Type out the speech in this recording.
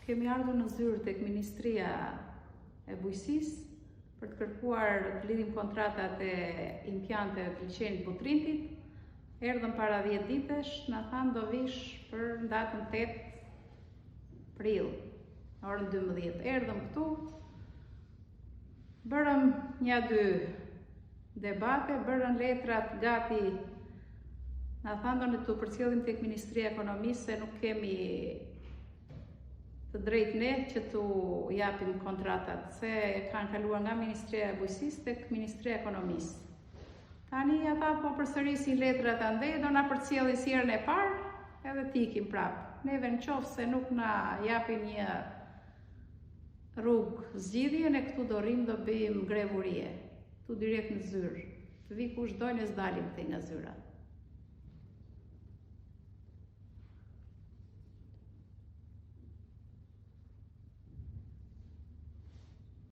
Kemi ardhur në zyrë tek Ministria e Bujqësisë për të kërkuar të lidhim kontratat e impianteve të liçenit Butrintit. Erdhëm para 10 ditësh, na thanë do vish për datën 8 prill, në orën 12. Erdhëm këtu, bërëm 1-2 debate, bërën letrat gati. Na thanë do ne të përcjellim tek Ministria e Ekonomisë se nuk kemi të drejtë ne që t'u japim kontratat, se kanë kaluar nga Ministria e Bujqësisë tek Ministria e Ekonomisë. Tani ata po përsërisin letrat andej, do na përcjellin si herën e parë, edhe t'ikim prapë. Neve në qoftë se nuk na japin një rrugë zgjidhje, ne këtu do rrim, do bëjmë grevurie, tu direkt në zyrë. Të vi kush dojnë e s'dalim këtej nga zyra.